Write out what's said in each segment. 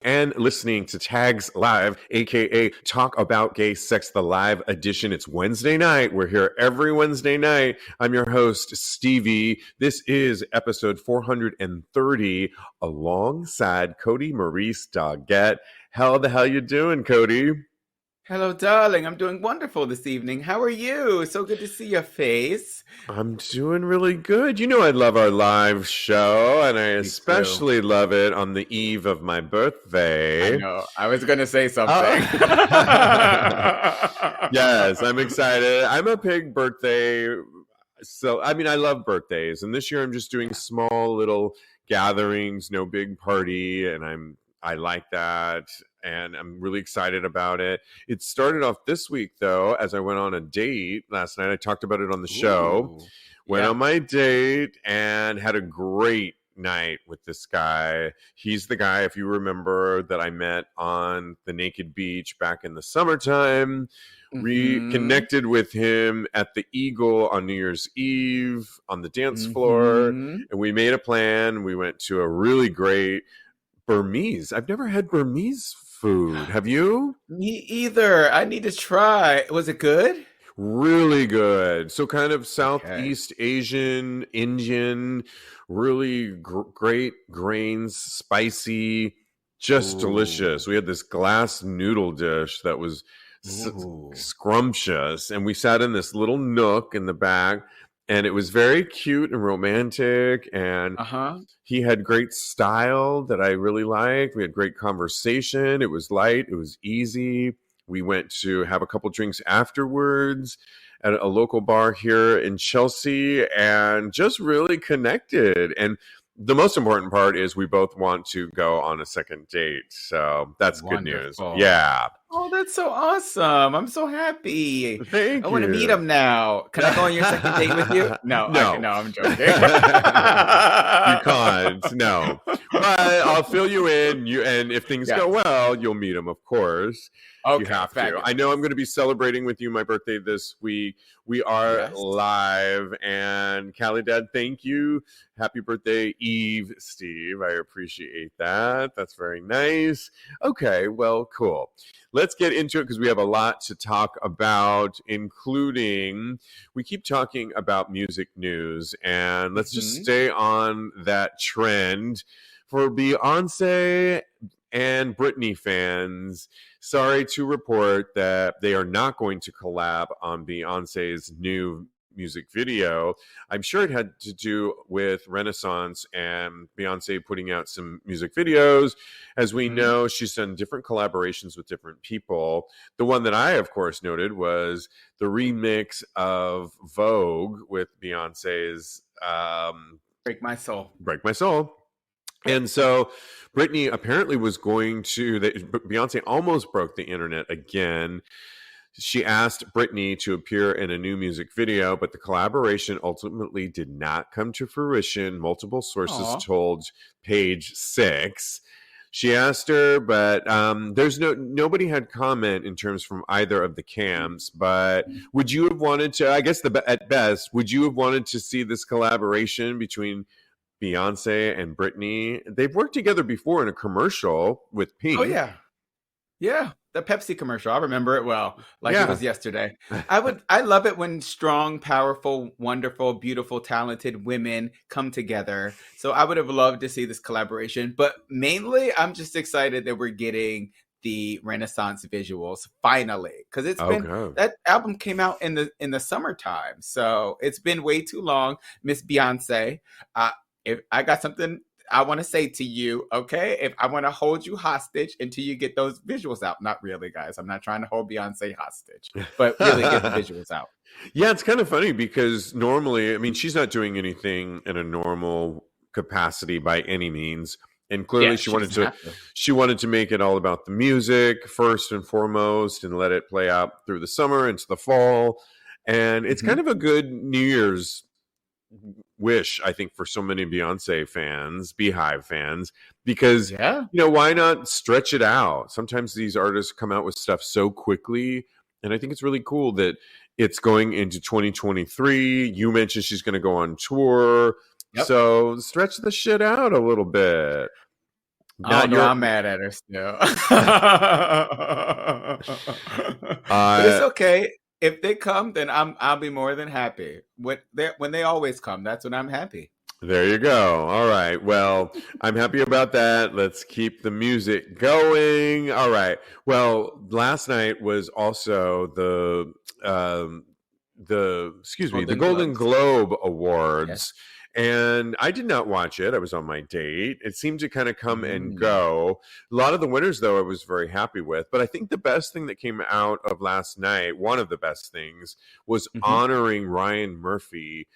and listening to Tags Live, aka Talk About Gay Sex, the live edition. It's Wednesday night. We're here every Wednesday night. I'm your host, Stevie. This is episode 430 alongside Kodi Maurice Doggette. How the hell you doing, Kodi? Hello, darling. I'm doing wonderful this evening. How are you? So good to see your face. I'm doing really good. You know I love our live show, and I especially love it on the eve of my birthday. I know. I was going to say something. Yes, I'm excited. I'm a big birthday. So, I mean, I love birthdays. And this year I'm just doing small little gatherings, no big party. And I like that. And I'm really excited about it. It started off this week, though, as I went on a date last night. I talked about it on the show. Went on my date and had a great night with this guy. He's the guy, if you remember, that I met on the naked beach back in the summertime. Reconnected with him at the Eagle on New Year's Eve on the dance floor. And we made a plan. We went to a really great Burmese. I've never had Burmese food. Have you? Me either. I need to try. Was it good? Really good. So kind of Southeast Asian, Indian, really great grains, spicy, just delicious. We had this glass noodle dish that was scrumptious, and we sat in this little nook in the back, and it was very cute and romantic, and he had great style that I really liked. We had great conversation. It was light. It was easy. We went to have a couple drinks afterwards at a local bar here in Chelsea and just really connected. And the most important part is we both want to go on a second date. So that's good news. Yeah. Oh, that's so awesome. I'm so happy. Thank you. I want to meet him now. Can I go on your second date with you? No. I'm joking. You can't. No. But I'll fill you in. And if things go well, you'll meet him, of course. Okay, you have to. I know I'm going to be celebrating with you my birthday this week. We are live. And Callie Dad, thank you. Happy birthday, Eve, Steve. I appreciate that. That's very nice. Okay, well, cool. Let's get into it because we have a lot to talk about, including we keep talking about music news. And let's just stay on that trend. For Beyonce and Britney fans, sorry to report that they are not going to collab on Beyonce's new music video. I'm sure it had to do with Renaissance and Beyonce putting out some music videos. As we know, she's done different collaborations with different people. The one that I, of course, noted was the remix of Vogue with Beyonce's Break My Soul. Break My Soul. And so Britney apparently was going to, Beyonce almost broke the internet again. She asked Britney to appear in a new music video, but the collaboration ultimately did not come to fruition. Multiple sources told Page 6. She asked her, but there's nobody had comment in terms from either of the camps. But would you have wanted to, I guess at best, would you have wanted to see this collaboration between Beyonce and Britney? They've worked together before in a commercial with Pink. Oh, yeah. Yeah. The Pepsi commercial. I remember it well, like it was yesterday. I love it when strong, powerful, wonderful, beautiful, talented women come together. So I would have loved to see this collaboration. But mainly, I'm just excited that we're getting the Renaissance visuals finally, because it's been that album came out in the summertime, so it's been way too long. Miss Beyonce, if I got something I want to say to you, okay? If I want to hold you hostage until you get those visuals out. Not really, guys. I'm not trying to hold Beyonce hostage, but really get the visuals out. Yeah, it's kind of funny because normally, I mean, she's not doing anything in a normal capacity by any means. And clearly she wanted to make it all about the music first and foremost and let it play out through the summer into the fall. And it's kind of a good New Year's wish, I think, for so many Beyonce fans, Beehive fans, because, why not stretch it out? Sometimes these artists come out with stuff so quickly. And I think it's really cool that it's going into 2023. You mentioned she's going to go on tour. So stretch the shit out a little bit. Oh Not no, your. I'm mad at her still. But it's okay. If they come, then I'll be more than happy. When they always come, that's when I'm happy. There you go. All right. Well, I'm happy about that. Let's keep the music going. All right. Well, last night was also the Golden Golden Globes. Globe Awards. Yes. And I did not watch it. I was on my date. It seemed to kind of come and Mm. go. A lot of the winners, though, I was very happy with. But I think the best thing that came out of last night, one of the best things, was honoring Ryan Murphy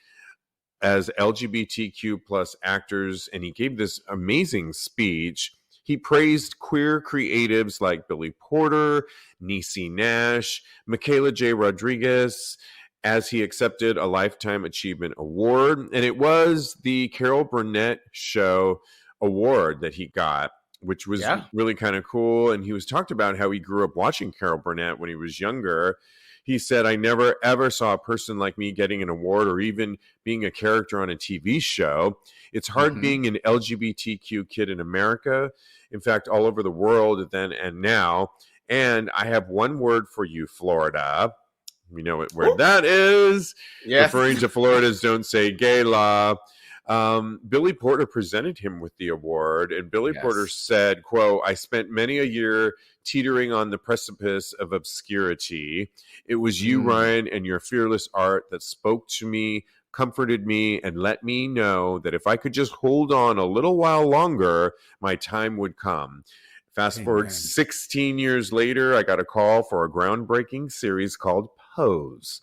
as LGBTQ plus actors, and he gave this amazing speech. He praised queer creatives like Billy Porter, Niecy Nash, Michaela J. Rodriguez, as he accepted a Lifetime Achievement Award. And it was the Carol Burnett Show Award that he got, which was really kind of cool. And he was talked about how he grew up watching Carol Burnett when he was younger. He said, I never, ever saw a person like me getting an award or even being a character on a TV show. It's hard being an LGBTQ kid in America. In fact, all over the world then and now. And I have one word for you, Florida. We know where that is. Yes. Referring to Florida's Don't Say Gay law. Billy Porter presented him with the award, and Billy Porter said, quote, I spent many a year teetering on the precipice of obscurity. It was you, Ryan, and your fearless art that spoke to me, comforted me, and let me know that if I could just hold on a little while longer, my time would come. Fast forward 16 years later, I got a call for a groundbreaking series called Pose.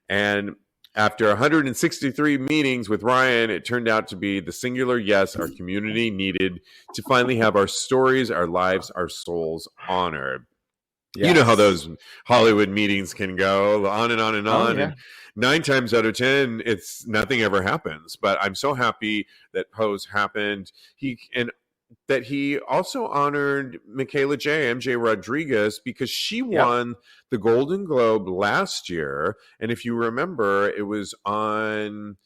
And after 163 meetings with Ryan, it turned out to be the singular yes our community needed to finally have our stories, our lives, our souls honored. Yes. You know how those Hollywood meetings can go on and on and on. And 9 times out of 10, it's nothing ever happens. But I'm so happy that Pose happened. That he also honored Michaela MJ Rodriguez, because she won the Golden Globe last year. And if you remember, it was on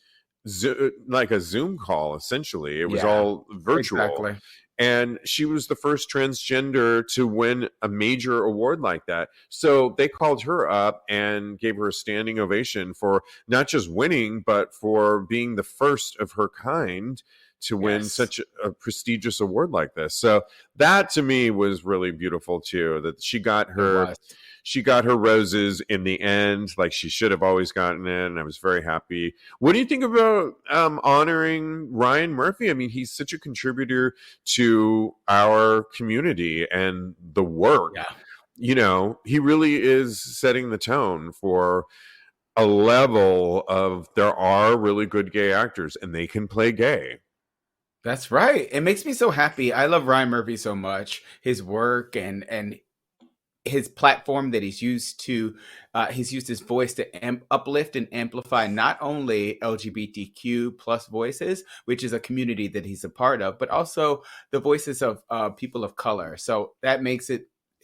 like a Zoom call, essentially. It was all virtual. Exactly. And she was the first transgender to win a major award like that. So they called her up and gave her a standing ovation for not just winning, but for being the first of her kind to win such a prestigious award like this. So that to me was really beautiful too, that she got her roses in the end, like she should have always gotten it. And I was very happy. What do you think about honoring Ryan Murphy? I mean, he's such a contributor to our community and the work. Yeah. You know, he really is setting the tone for a level of there are really good gay actors and they can play gay. That's right. It makes me so happy. I love Ryan Murphy so much. His work and his platform that he's used his voice to uplift and amplify not only LGBTQ plus voices, which is a community that he's a part of, but also the voices of people of color. So that makes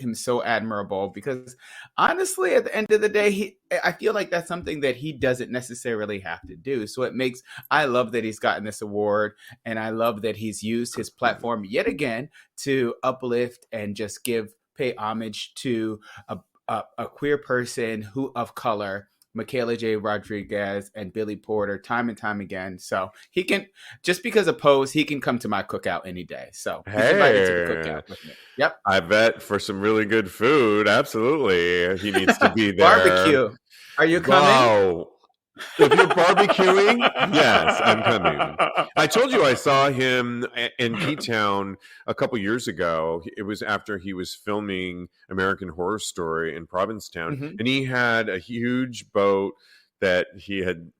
him so admirable, because honestly, at the end of the day, I feel like that's something that he doesn't necessarily have to do. So I love that he's gotten this award, and I love that he's used his platform yet again to uplift and just pay homage to a queer person of color, Michaela J. Rodriguez and Billy Porter, time and time again. So he can, just because of Pose, he can come to my cookout any day. So he's invited to the cookout with me. Yep. I bet for some really good food. Absolutely. He needs to be there. Barbecue. Are you coming? Wow. If you're barbecuing, yes, I'm coming. I told you I saw him in P-Town a couple years ago. It was after he was filming American Horror Story in Provincetown, and he had a huge boat that he had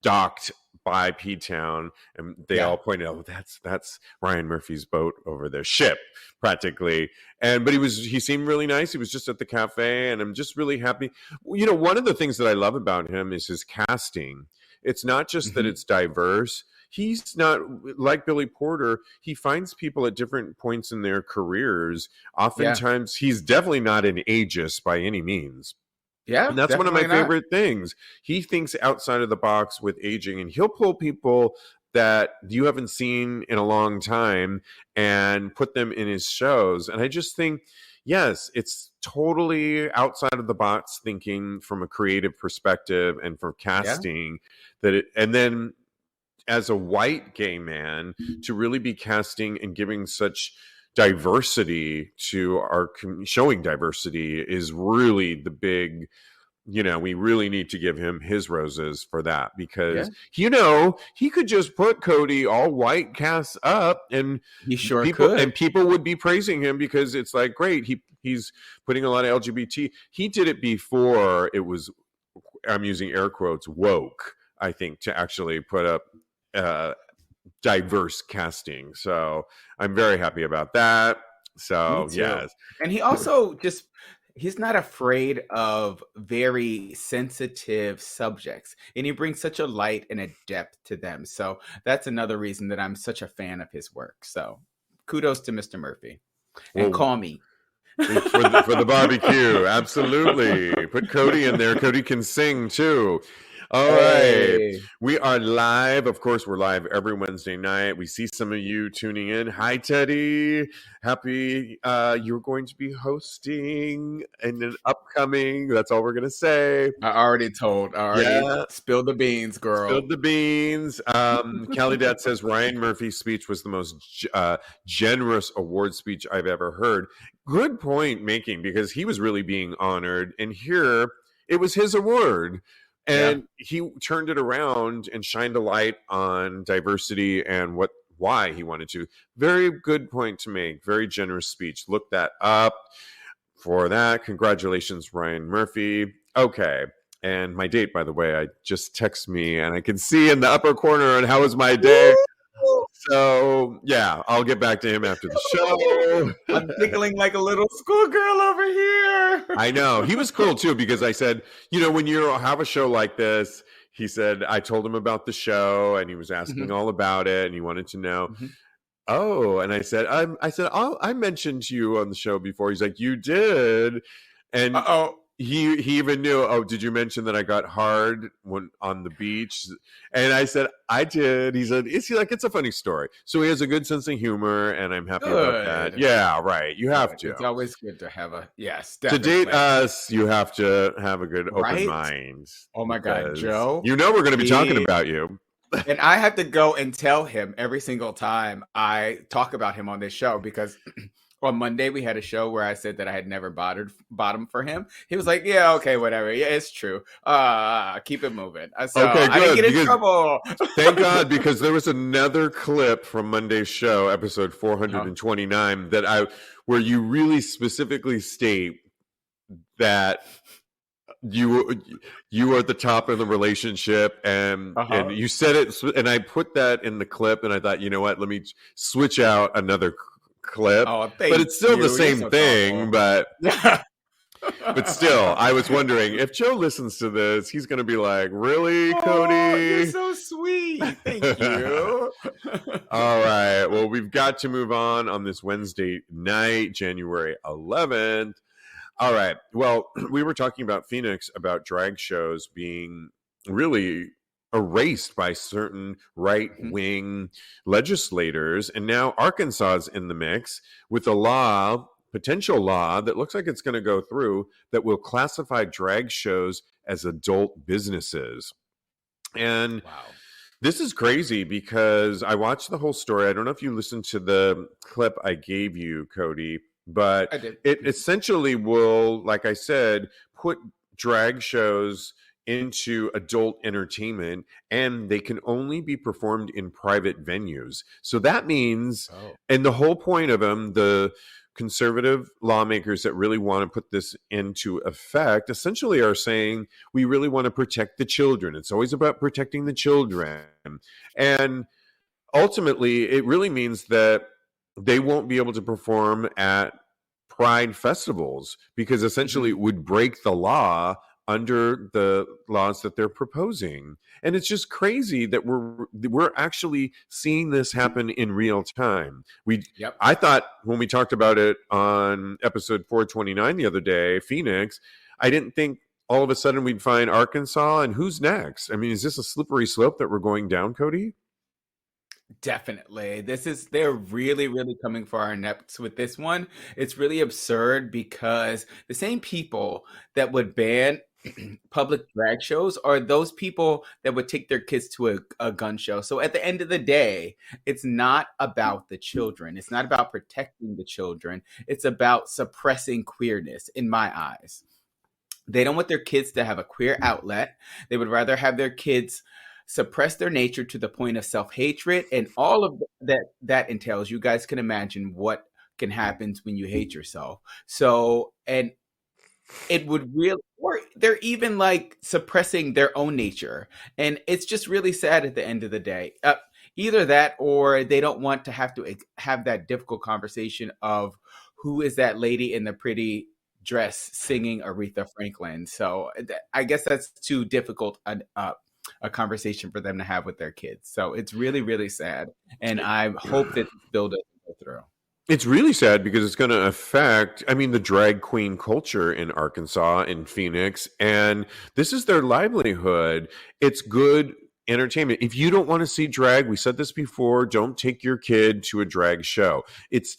docked by P-Town, and they all pointed out, that's Ryan Murphy's boat over there, ship practically. But he seemed really nice. He was just at the cafe, and I'm just really happy. You know, one of the things that I love about him is his casting. It's not just that it's diverse. He's not like Billy Porter. He finds people at different points in their careers. Oftentimes, he's definitely not an ageist by any means. Yeah, and that's one of my favorite things. He thinks outside of the box with aging, and he'll pull people that you haven't seen in a long time and put them in his shows. And I just think, yes, it's totally outside of the box thinking from a creative perspective and for casting and then as a white gay man to really be casting and giving such diversity to our showing diversity is really the big, we really need to give him his roses for that, because he could just put Kodi all white cast up and he sure could, and people would be praising him because it's like, great, he's putting a lot of LGBT. He did it before it was, I'm using air quotes, woke, I think, to actually put up diverse casting. So I'm very happy about that. So yes. And he also he's not afraid of very sensitive subjects, and he brings such a light and a depth to them. So that's another reason that I'm such a fan of his work. So kudos to Mr. Murphy. And call me. For the barbecue. Absolutely. Put Kodi in there. Kodi can sing too. All right. We are live. Of course, we're live every Wednesday night. We see some of you tuning in. Hi, Teddy. Happy you're going to be hosting in an upcoming. That's all we're going to say. I already spilled the beans, girl. Spilled the beans. Callie Dad says Ryan Murphy's speech was the most generous award speech I've ever heard. Good point making, because he was really being honored. And here, it was his award. And he turned it around and shined a light on diversity and why he wanted to. Very good point to make. Very generous speech. Look that up for that. Congratulations, Ryan Murphy. Okay. And my date, by the way, I just text me and I can see in the upper corner and how was my day. So, yeah, I'll get back to him after the show. I'm giggling like a little schoolgirl over here. I know. He was cool, too, because I said, when you have a show like this, he said, I told him about the show, and he was asking all about it, and he wanted to know. Oh, and I said, I mentioned you on the show before. He's like, you did. And he even knew, did you mention that I got hard when on the beach? And I said, I did. He said, it's a funny story. So he has a good sense of humor, and I'm happy about that. Yeah, right. You have to. It's always good to have to date us, you have to have a good open mind. Oh my God, Joe. We're going to be talking about you. And I have to go and tell him every single time I talk about him on this show, because on Monday, we had a show where I said that I had never bottomed for him. He was like, yeah, okay, whatever. Yeah, it's true. Keep it moving. So okay, good. I didn't get in trouble. Thank God, because there was another clip from Monday's show, episode 429, where you really specifically state that you are at the top of the relationship, and you said it, and I put that in the clip, and I thought, you know what, let me switch out another clip, but it's still the same thing. But still, I was wondering if Joe listens to this, he's going to be like, "Really, Kodi? You're so sweet. Thank you." All right. Well, we've got to move on this Wednesday night, January 11th. All right. Well, we were talking about Phoenix, about drag shows being really erased by certain right-wing legislators, and now Arkansas is in the mix with a potential law that looks like it's going to go through, that will classify drag shows as adult businesses. And this is crazy, because I watched the whole story. I don't know if you listened to the clip I gave you, Kodi, but it essentially will, like I said, put drag shows into adult entertainment, and they can only be performed in private venues. So that means, and the whole point of them, the conservative lawmakers that really want to put this into effect essentially are saying, we really want to protect the children. It's always about protecting the children. And ultimately, it really means that they won't be able to perform at pride festivals, because essentially it would break the law under the laws that they're proposing. And it's just crazy that we're actually seeing this happen in real time. I thought when we talked about it on episode 429 the other day, Phoenix, I didn't think all of a sudden we'd find Arkansas, and who's next? I mean, is this a slippery slope that we're going down, Kodi? Definitely. They're really, really coming for our necks with this one. It's really absurd because the same people that would ban public drag shows are those people that would take their kids to a gun show. So at the end of the day, it's not about the children. It's not about protecting the children. It's about suppressing queerness, in my eyes. They don't want their kids to have a queer outlet. They would rather have their kids suppress their nature to the point of self-hatred and all of that entails. You guys can imagine what can happen when you hate yourself. So, and it would really, or they're even like suppressing their own nature. And it's just really sad at the end of the day. Either that or they don't want to have that difficult conversation of who is that lady in the pretty dress singing Aretha Franklin. So I guess that's too difficult a conversation for them to have with their kids. So it's really, really sad. And I hope that this bill doesn't go through. It's really sad because it's going to affect, the drag queen culture in Arkansas, in Phoenix, and this is their livelihood. It's good entertainment. If you don't want to see drag, we said this before, don't take your kid to a drag show. It's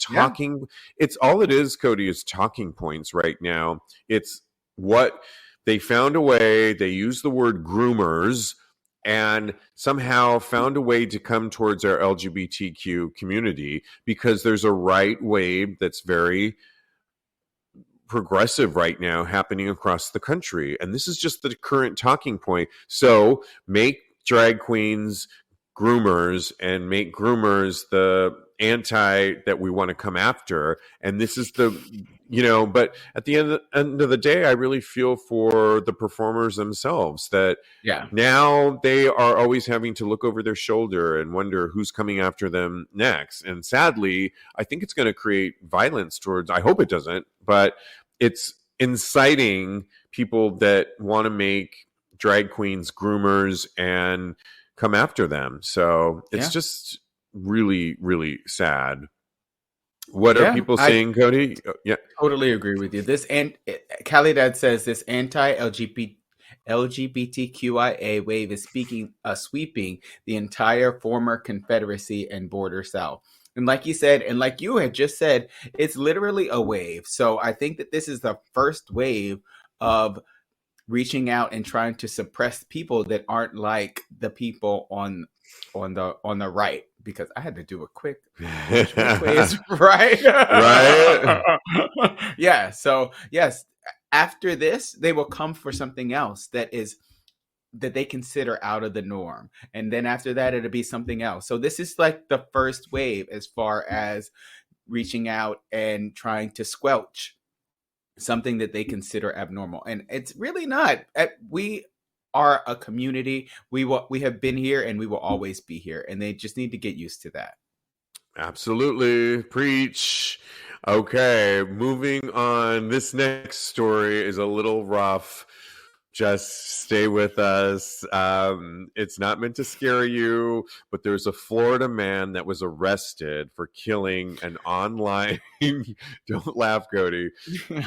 it's all it is, Kodi, is talking points right now. It's what they found a way, they use the word groomers, and somehow found a way to come towards our LGBTQ community because there's a right wave that's very progressive right now happening across the country. And this is just the current talking point. So make drag queens groomers and make groomers the anti that we want to come after. And this is but at the end of the day, I really feel for the performers themselves that now they are always having to look over their shoulder and wonder who's coming after them next. And sadly, I think it's going to create violence towards, I hope it doesn't, but it's inciting people that want to make drag queens groomers and come after them. So it's just really, really sad. What are people saying, Kodi? Yeah, totally agree with you. This and Khalidad says this anti-LGBTQIA wave is sweeping the entire former Confederacy and border South. And like you said, and like you had just said, it's literally a wave. So I think that this is the first wave of reaching out and trying to suppress people that aren't like the people on the right, because I had to do a quick quiz, right? Yeah. So yes, after this, they will come for something else that they consider out of the norm, and then after that, it'll be something else. So this is like the first wave as far as reaching out and trying to squelch something that they consider abnormal, and it's really not. We are a community. We have been here and we will always be here, and they just need to get used to that. Absolutely. Preach. Okay, moving on. This next story is a little rough. Just stay with us. It's not meant to scare you, but there's a Florida man that was arrested for killing an online. Don't laugh, Kodi.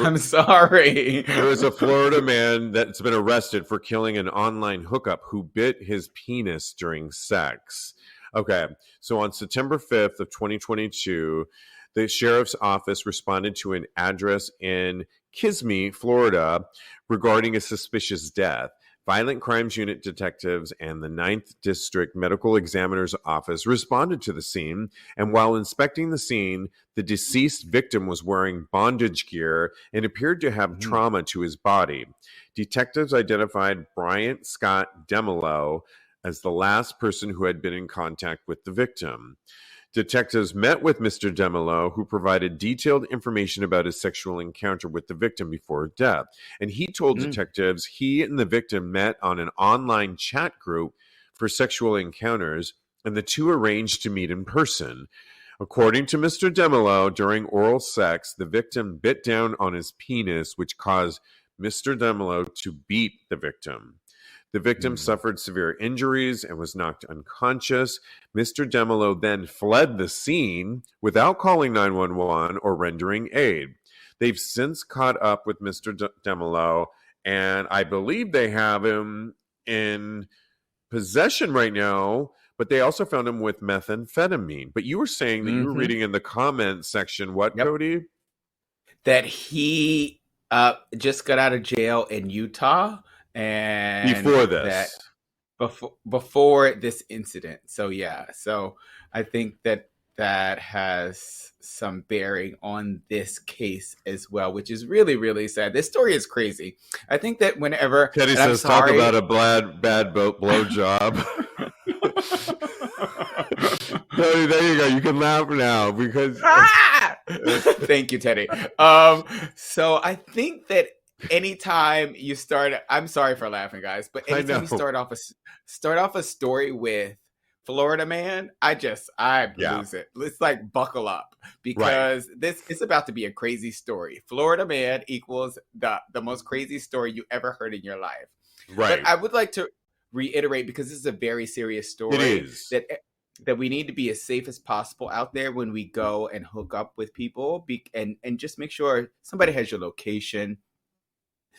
I'm sorry. There was a Florida man that's been arrested for killing an online hookup who bit his penis during sex. Okay, so on September 5th of 2022, the sheriff's office responded to an address in Kissimmee, Florida, regarding a suspicious death. Violent Crimes Unit detectives and the 9th District Medical Examiner's Office responded to the scene, and while inspecting the scene, the deceased victim was wearing bondage gear and appeared to have trauma to his body. Detectives identified Bryant Scott Demelo as the last person who had been in contact with the victim. Detectives met with Mr. Demelo, who provided detailed information about his sexual encounter with the victim before death. And he told detectives he and the victim met on an online chat group for sexual encounters, and the two arranged to meet in person. According to Mr. Demelo, during oral sex, the victim bit down on his penis, which caused Mr. Demelo to beat the victim. The victim suffered severe injuries and was knocked unconscious. Mr. Demelo then fled the scene without calling 911 or rendering aid. They've since caught up with Mr. Demelo, and I believe they have him in possession right now, but they also found him with methamphetamine. But you were saying that you were reading in the comments section, what, Kodi? That he just got out of jail in Utah, and before this, before this incident. So yeah, so I think that has some bearing on this case as well, which is really, really sad. This story is crazy. I think that whenever Teddy says, talk about a bad blow job. Teddy, there you go. You can laugh now because thank you, Teddy. So I think that anytime you start, I'm sorry for laughing, guys, but anytime you start off a story with Florida man, I lose it. It's like buckle up, because this is about to be a crazy story. Florida man equals the most crazy story you ever heard in your life. Right. But I would like to reiterate, because this is a very serious story. It is. That we need to be as safe as possible out there when we go and hook up with people, and just make sure somebody has your location,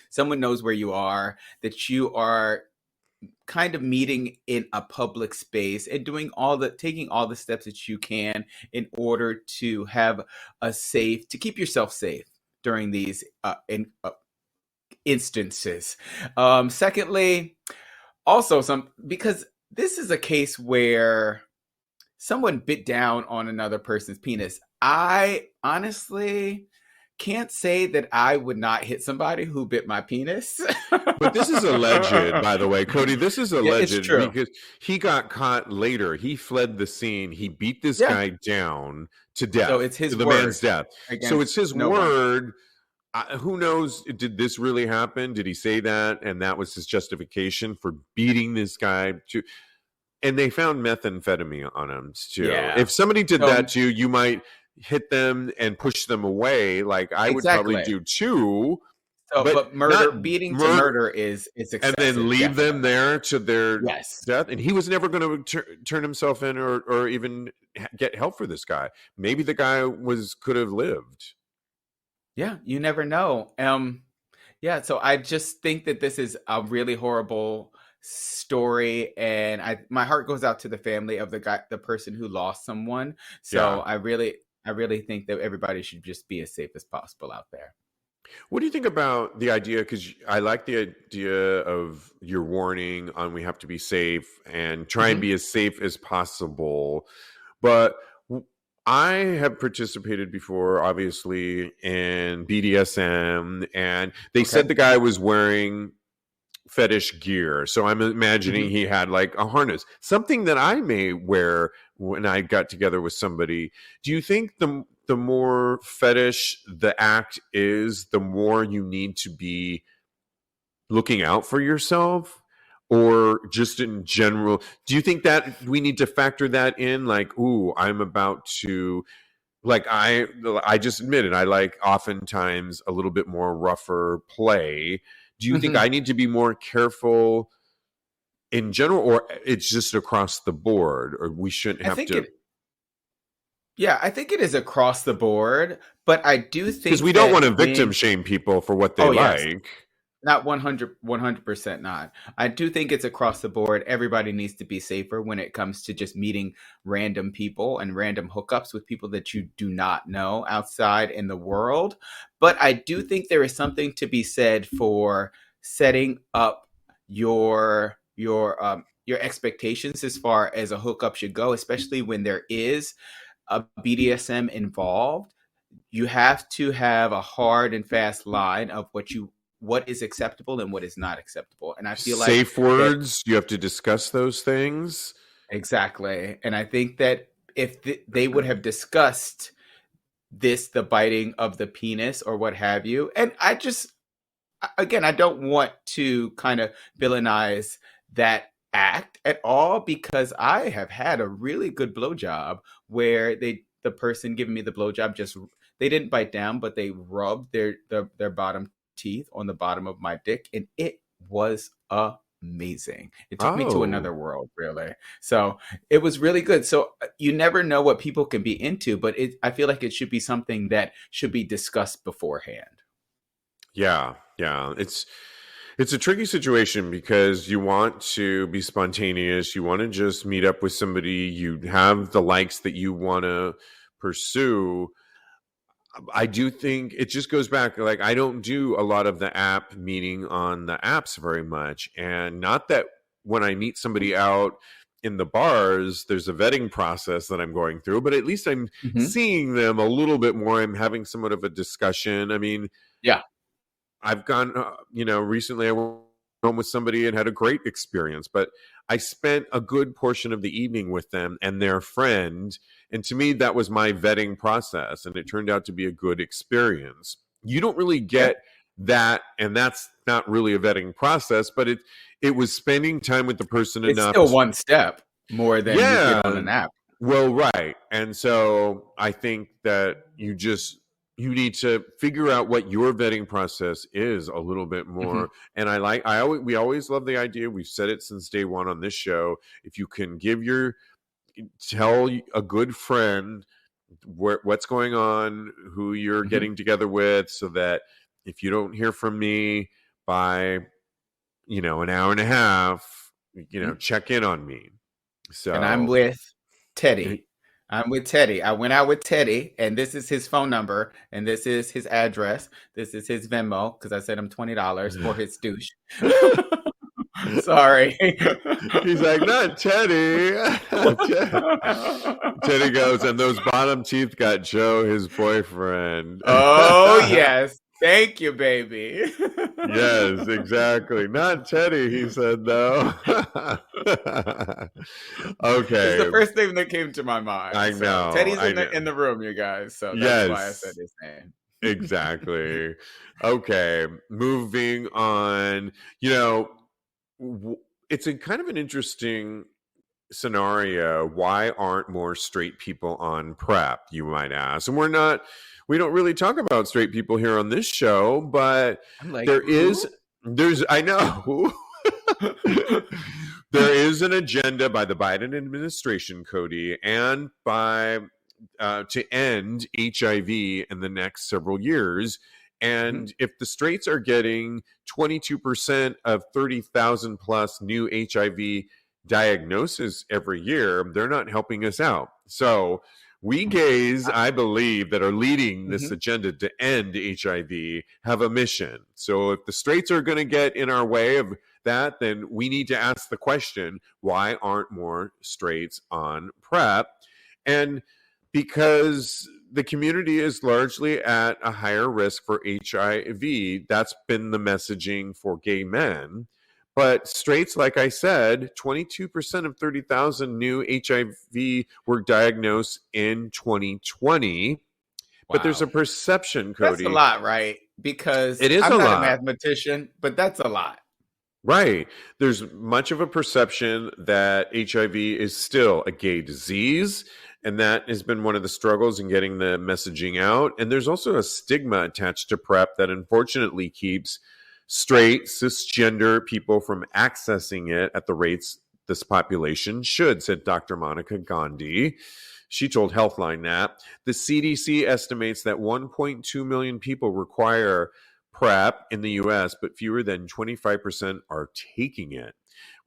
someone knows where you are, that you are kind of meeting in a public space and taking all the steps that you can in order to have to keep yourself safe during these instances. Secondly, also because this is a case where someone bit down on another person's penis. I honestly can't say that I would not hit somebody who bit my penis. But this is alleged, by the way, Kodi. This is alleged because he got caught later. He fled the scene. He beat this guy down to death. So it's his to the man's death. So it's his word. Who knows? Did this really happen? Did he say that? And that was his justification for beating this guy to... And they found methamphetamine on him too. Yeah. If somebody did that to you, you might hit them and push them away, like I would probably do too. So, but beating to murder is excessive. And then leave them there to their death. And he was never going to turn himself in or even get help for this guy. Maybe the guy could have lived. Yeah, you never know. Yeah, so I just think that this is a really horrible story, and my heart goes out to the family of the person who lost someone. So I really think that everybody should just be as safe as possible out there. What do you think about the idea? Because I like the idea of your warning on we have to be safe and try and be as safe as possible. But I have participated before, obviously, in BDSM, and they said the guy was wearing fetish gear. So I'm imagining he had like a harness, something that I may wear when I got together with somebody. Do you think the more fetish the act is, the more you need to be looking out for yourself? Or just in general, do you think that we need to factor that in? Like, ooh, I'm about to, like, I just admitted I like oftentimes a little bit more rougher play. Do you think I need to be more careful in general, or it's just across the board, or we shouldn't have to? I think it is across the board, but I do think because we don't want to victim shame people for what they like. Not 100% not. I do think it's across the board. Everybody needs to be safer when it comes to just meeting random people and random hookups with people that you do not know outside in the world. But I do think there is something to be said for setting up your expectations as far as a hookup should go, especially when there is a BDSM involved. You have to have a hard and fast line of what is acceptable and what is not acceptable. And I feel like safe words, you have to discuss those things. Exactly. And I think that if they would have discussed the biting of the penis or what have you. And I don't want to kind of villainize that act at all, because I have had a really good blowjob where the person giving me the blowjob they didn't bite down, but they rubbed their bottom teeth on the bottom of my dick, and it was amazing. It took me to another world, really. So it was really good. So you never know what people can be into, but I feel like it should be something that should be discussed beforehand. Yeah. It's a tricky situation because you want to be spontaneous. You want to just meet up with somebody. You have the likes that you want to pursue. I do think it just goes back. Like, I don't do a lot of the app meeting on the apps very much. And not that when I meet somebody out in the bars, there's a vetting process that I'm going through, but at least I'm seeing them a little bit more. I'm having somewhat of a discussion. I mean, yeah. I've gone, recently I went home with somebody and had a great experience, but I spent a good portion of the evening with them and their friend. And to me, that was my vetting process. And it turned out to be a good experience. You don't really get that. And that's not really a vetting process, but it was spending time with the person enough. It's still one step more than you get on an app. Well, right. And so I think that you need to figure out what your vetting process is a little bit more. And we always love the idea. We've said it since day one on this show. If you can tell a good friend what's going on, who you're getting together with, so that if you don't hear from me by, an hour and a half, check in on me. So, and I'm with Teddy. I'm with Teddy. I went out with Teddy, and this is his phone number, and this is his address. This is his Venmo, because I sent him $20 for his douche. Sorry. He's like, not Teddy. Teddy goes, and those bottom teeth got Joe, his boyfriend. Oh, yes. Thank you, baby. Yes, exactly. Not Teddy, he said, though. Okay. It's the first thing that came to my mind. I know. Teddy's in the room, you guys. So that's why I said his name. Exactly. Okay. Moving on. It's a kind of an interesting scenario. Why aren't more straight people on PrEP, you might ask? And we don't really talk about straight people here on this show, but like, I know. There is an agenda by the Biden administration, Kodi, and to end HIV in the next several years. And if the straights are getting 22% of 30,000 plus new HIV diagnoses every year, they're not helping us out. So we gays, I believe, that are leading this agenda to end HIV have a mission. So if the straights are going to get in our way of that, then we need to ask the question, why aren't more straights on PrEP? And because the community is largely at a higher risk for HIV, that's been the messaging for gay men. But straights, like I said, 22% of 30,000 new HIV were diagnosed in 2020. Wow. But there's a perception, Kodi. That's a lot, right? Because it is I'm not a a mathematician, but that's a lot. Right. There's much of a perception that HIV is still a gay disease, and that has been one of the struggles in getting the messaging out. And there's also a stigma attached to PrEP that unfortunately keeps straight, cisgender people from accessing it at the rates this population should, said Dr. Monica Gandhi. She told Healthline that the CDC estimates that 1.2 million people require PrEP in the US, but fewer than 25% are taking it.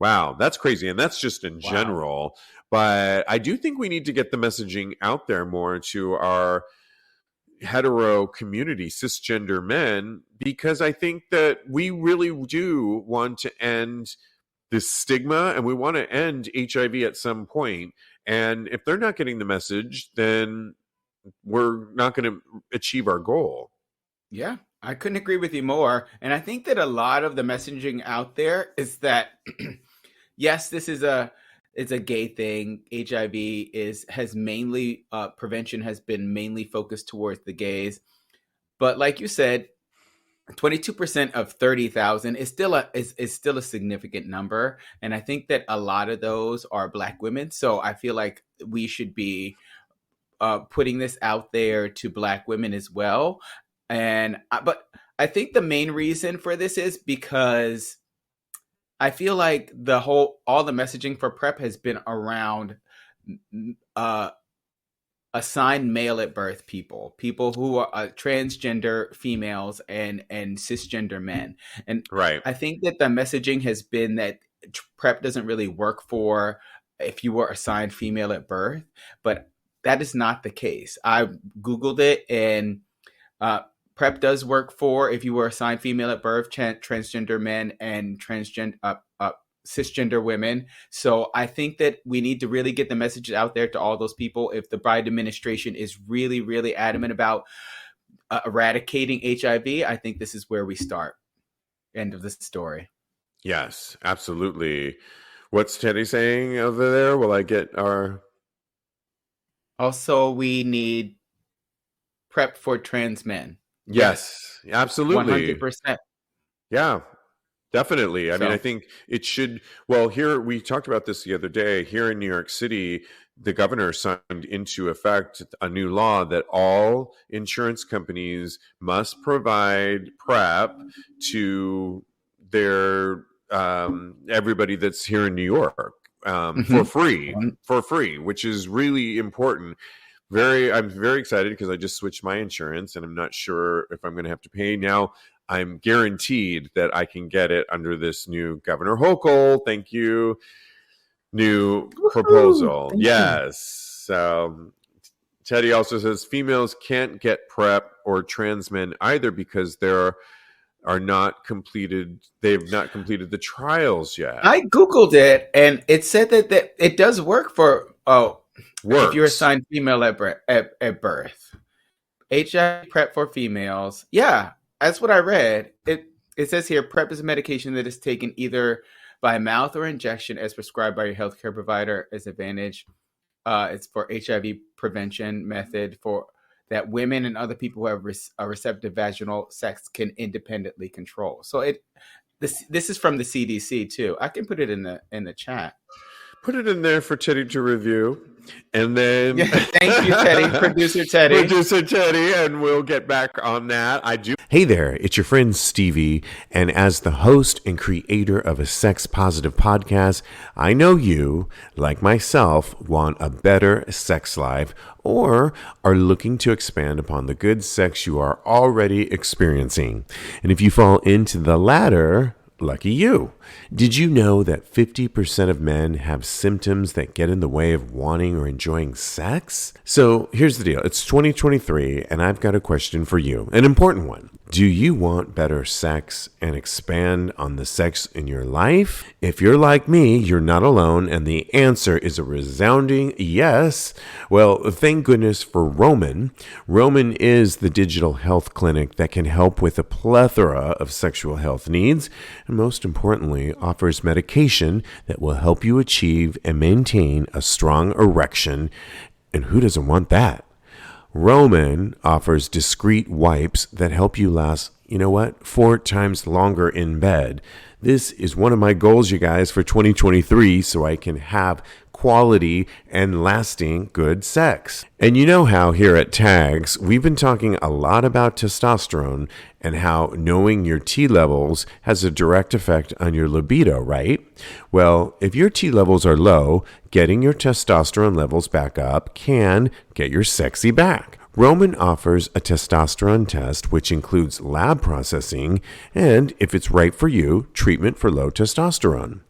Wow, that's crazy. And that's just in general. But I do think we need to get the messaging out there more to our hetero community, cisgender men, because I think that we really do want to end this stigma and we want to end HIV at some point. And if they're not getting the message, then we're not going to achieve our goal. Yeah, I couldn't agree with you more. And I think that a lot of the messaging out there is that, yes, this is it's a gay thing. HIV has mainly prevention has been mainly focused towards the gays, but like you said, 22% of 30,000 is still a significant number, and I think that a lot of those are Black women. So I feel like we should be putting this out there to Black women as well. But I think the main reason for this is because I feel like all the messaging for PrEP has been around assigned male at birth people who are transgender females and cisgender men. And Right. I think that the messaging has been that PrEP doesn't really work for if you were assigned female at birth, but that is not the case. I Googled it, and PrEP does work for if you were assigned female at birth, transgender men and cisgender women. So I think that we need to really get the message out there to all those people. If the Biden administration is really, really adamant about eradicating HIV, I think this is where we start. End of the story. Yes, absolutely. What's Teddy saying over there? Will I get our... Also, we need PrEP for trans men. Yes, absolutely. 100%. Yeah, definitely. I mean, I think it should... Well, here, we talked about this the other day. Here in New York City, the governor signed into effect a new law that all insurance companies must provide PrEP to their everybody that's here in New York for free, which is really important. I'm very excited because I just switched my insurance and I'm not sure if I'm going to have to pay now. I'm guaranteed that I can get it under this new Governor Hochul. Thank you. New proposal. Yes. Teddy also says females can't get PrEP or trans men either because they've not completed the trials yet. I Googled it and it said that it does work for if you're assigned female at birth. HIV PrEP for females. Yeah, that's what I read. It says here PrEP is a medication that is taken either by mouth or injection as prescribed by your healthcare provider as advantage. It's for HIV prevention method for that women and other people who have a receptive vaginal sex can independently control. So this is from the CDC too. I can put it in the chat. Put it in there for Teddy to review. And then thank you, Teddy. Producer Teddy, and we'll get back on that. Hey there, it's your friend Stevie, and as the host and creator of a sex positive podcast, I know you, like myself, want a better sex life or are looking to expand upon the good sex you are already experiencing. And if you fall into the latter, lucky you. Did you know that 50% of men have symptoms that get in the way of wanting or enjoying sex? So here's the deal. It's 2023, and I've got a question for you, an important one. Do you want better sex and expand on the sex in your life? If you're like me, you're not alone, and the answer is a resounding yes. Well, thank goodness for Roman. Roman is the digital health clinic that can help with a plethora of sexual health needs, and most importantly, offers medication that will help you achieve and maintain a strong erection. And who doesn't want that? Roman offers discreet wipes that help you last, 4 times longer in bed. This is one of my goals, you guys, for 2023, so I can have quality and lasting good sex. And you know how here at TAGS, we've been talking a lot about testosterone and how knowing your T levels has a direct effect on your libido, right? Well, if your T levels are low, getting your testosterone levels back up can get your sexy back. Roman offers a testosterone test, which includes lab processing, and if it's right for you, treatment for low testosterone.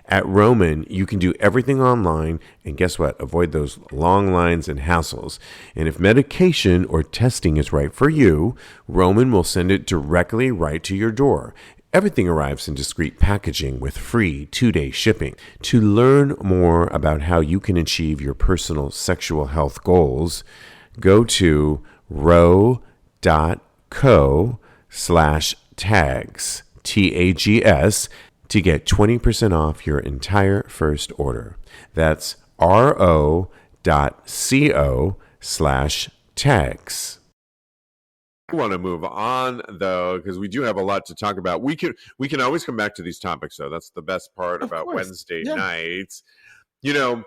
At Roman, you can do everything online, and guess what? Avoid those long lines and hassles. And if medication or testing is right for you, Roman will send it directly right to your door. Everything arrives in discreet packaging with free 2-day shipping. To learn more about how you can achieve your personal sexual health goals, go to ro.co/tags, TAGS, to get 20% off your entire first order. That's ro.co/tags. I want to move on, though, because we do have a lot to talk about. We can always come back to these topics, though. That's the best part about Wednesday nights. You know,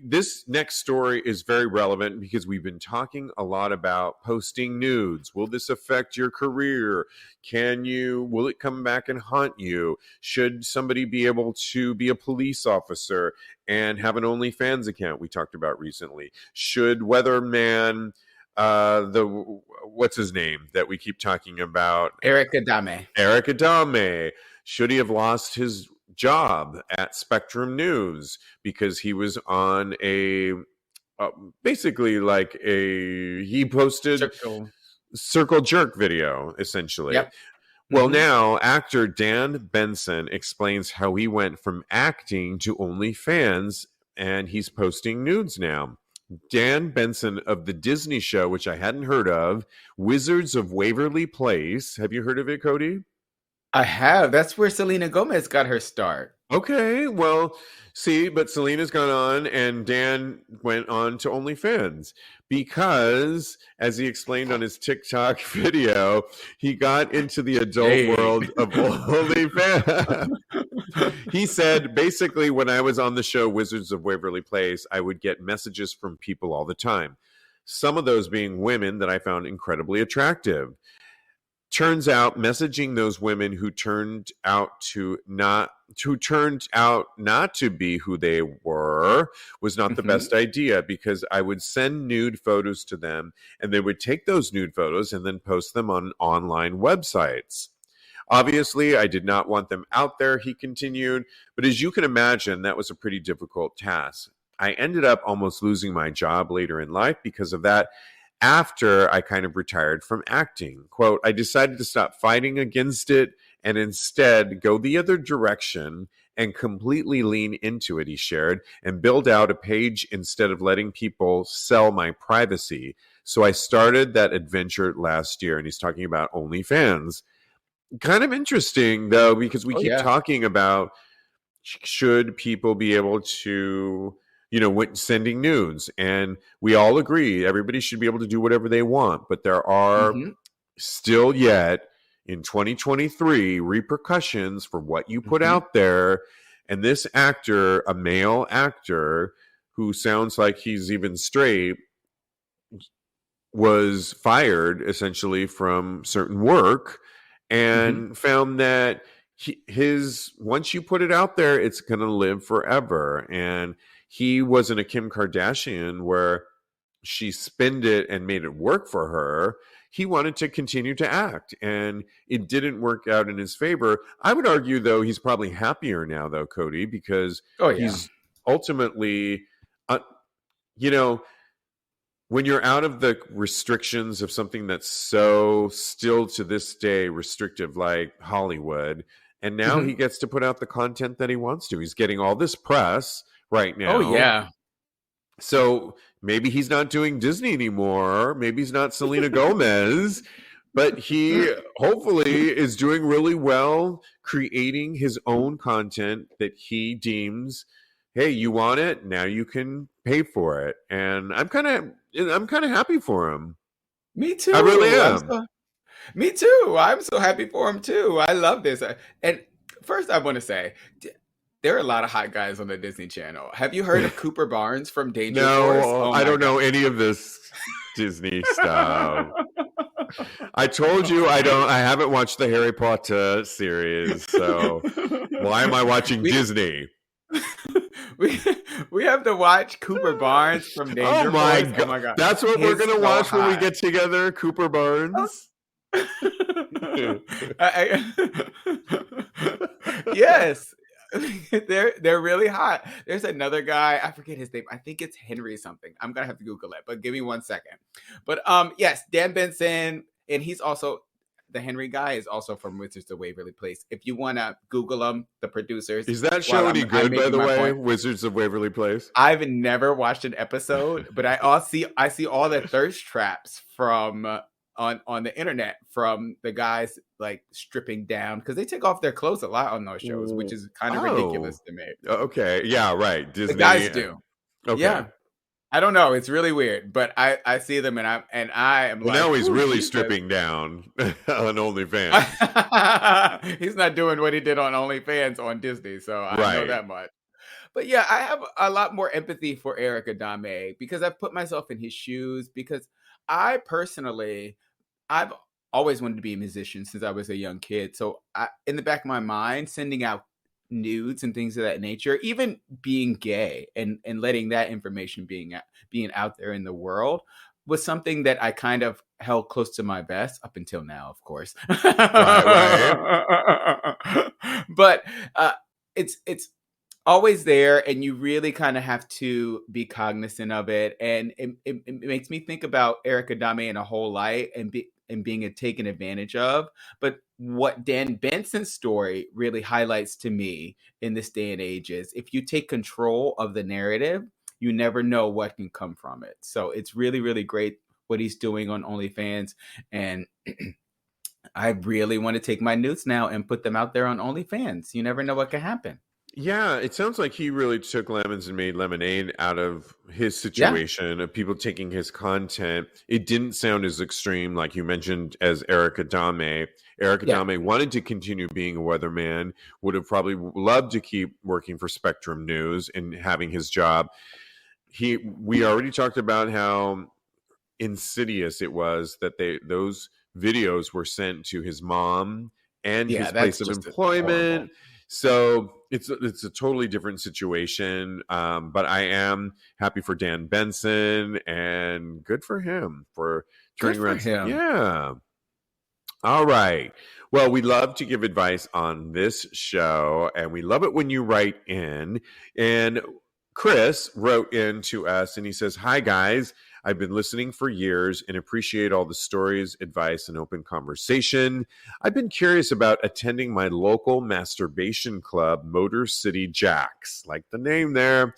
this next story is very relevant because we've been talking a lot about posting nudes. Will this affect your career? Will it come back and haunt you? Should somebody be able to be a police officer and have an OnlyFans account we talked about recently? Should Weatherman, what's his name that we keep talking about? Eric Adame. Eric Adame. Should he have lost his job at Spectrum News because he was on basically like he posted circle jerk video essentially. Yep. Well, now actor Dan Benson explains how he went from acting to OnlyFans, and he's posting nudes now. Dan Benson of the Disney show, which I hadn't heard of, Wizards of Waverly Place. Have you heard of it, Kodi? I have. That's where Selena Gomez got her start. Okay, well, see, but Selena's gone on and Dan went on to OnlyFans because, as he explained on his TikTok video, he got into the adult world of OnlyFans. He said, basically, when I was on the show Wizards of Waverly Place, I would get messages from people all the time. Some of those being women that I found incredibly attractive. Turns out messaging those women who turned out not to be who they were was not the best idea, because I would send nude photos to them and they would take those nude photos and then post them on online websites. Obviously, I did not want them out there, he continued, but as you can imagine, that was a pretty difficult task. I ended up almost losing my job later in life because of that. After I kind of retired from acting, quote, I decided to stop fighting against it and instead go the other direction and completely lean into it, he shared, and build out a page instead of letting people sell my privacy. So I started that adventure last year, and he's talking about OnlyFans. Kind of interesting, though, because we keep talking about should people be able to sending nudes, and we all agree everybody should be able to do whatever they want, but there are still yet in 2023 repercussions for what you put out there. And this actor, a male actor who sounds like he's even straight, was fired essentially from certain work and found that once you put it out there, it's going to live forever. And he wasn't a Kim Kardashian where she spinned it and made it work for her. He wanted to continue to act, and it didn't work out in his favor. I would argue, though, he's probably happier now, though, Kodi, because he's ultimately, when you're out of the restrictions of something that's so still to this day restrictive like Hollywood, and now he gets to put out the content that he wants to. He's getting all this press right now. Oh, yeah. So maybe he's not doing Disney anymore. Maybe he's not Selena Gomez, but he hopefully is doing really well creating his own content that he deems, hey, you want it? Now you can pay for it. And I'm kind of happy for him. Me too. I really am. Me too. I'm so happy for him too. I love this. And first I want to say, there are a lot of hot guys on the Disney Channel. Have you heard of Cooper Barnes from Danger Force? No, I don't know any of this Disney stuff. I told you I haven't watched the Harry Potter series, so why am I watching Disney? We have to watch Cooper Barnes from Danger Force. Oh my god. That's what we're gonna watch when we get together, Cooper Barnes. Yes. They're really hot. There's another guy, I forget his name. I think it's Henry something. I'm gonna have to Google it, but give me 1 second. But yes, Dan Benson, and he's also the Henry guy is also from Wizards of Waverly Place. If you want to Google them, the producers. Is that show any good, by the way? Wizards of Waverly Place. I've never watched an episode, but I see all the thirst traps from on the internet from the guys like stripping down, because they take off their clothes a lot on those shows, which is kind of ridiculous to me. Okay, yeah, right. Disney. The guys do. Okay. Yeah. I don't know. It's really weird, but I see them and I am. Well, like, now he's really stripping down on OnlyFans. He's not doing what he did on OnlyFans on Disney, so I know that much. But yeah, I have a lot more empathy for Eric Adame because I've put myself in his shoes because I personally, I've always wanted to be a musician since I was a young kid. So in the back of my mind, sending out nudes and things of that nature, even being gay and letting that information being out there in the world was something that I kind of held close to my vest up until now, of course. Right. But it's always there, and you really kind of have to be cognizant of it. And it makes me think about Eric Adame in a whole light and being taken advantage of. But what Dan Benson's story really highlights to me in this day and age is if you take control of the narrative, you never know what can come from it. So it's really, really great what he's doing on OnlyFans. And I really want to take my nudes now and put them out there on OnlyFans. You never know what can happen. Yeah, it sounds like he really took lemons and made lemonade out of his situation of people taking his content. It didn't sound as extreme, like you mentioned, as Eric Adame. Eric Adame wanted to continue being a weatherman, would have probably loved to keep working for Spectrum News and having his job. We already talked about how insidious it was that those videos were sent to his mom and his place of employment. So it's a totally different situation. But I am happy for Dan Benson and good for him for turning around. Yeah. All right. Well, we love to give advice on this show, and we love it when you write in. And Chris wrote in to us, and he says, "Hi, guys. I've been listening for years and appreciate all the stories, advice, and open conversation. I've been curious about attending my local masturbation club, Motor City Jacks," like the name there.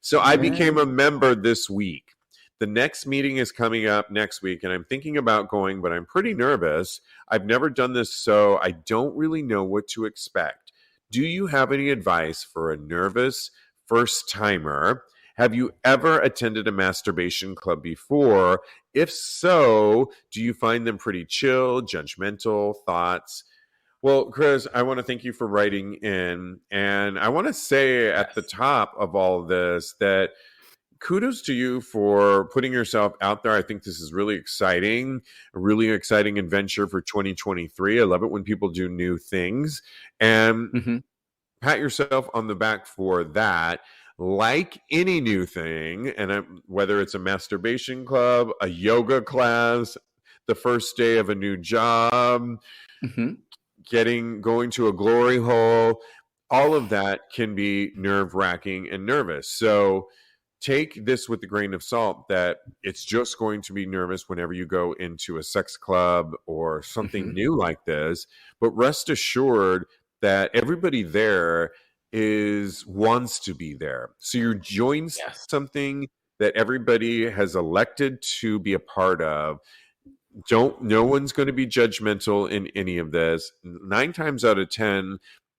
"So I became a member this week. The next meeting is coming up next week, and I'm thinking about going, but I'm pretty nervous. I've never done this, so I don't really know what to expect. Do you have any advice for a nervous first-timer? Have you ever attended a masturbation club before? If so, do you find them pretty chill, judgmental? Thoughts?" Well, Chris, I want to thank you for writing in. And I want to say at the top of all of this that kudos to you for putting yourself out there. I think this is really exciting, a really exciting adventure for 2023. I love it when people do new things. And pat yourself on the back for that. Like any new thing, and whether it's a masturbation club, a yoga class, the first day of a new job, going to a glory hole, all of that can be nerve-wracking and nervous. So take this with a grain of salt that it's just going to be nervous whenever you go into a sex club or something new like this. But rest assured that everybody there wants to be there. So you're joining something that everybody has elected to be a part of. No one's going to be judgmental in any of this. 9 times out of 10,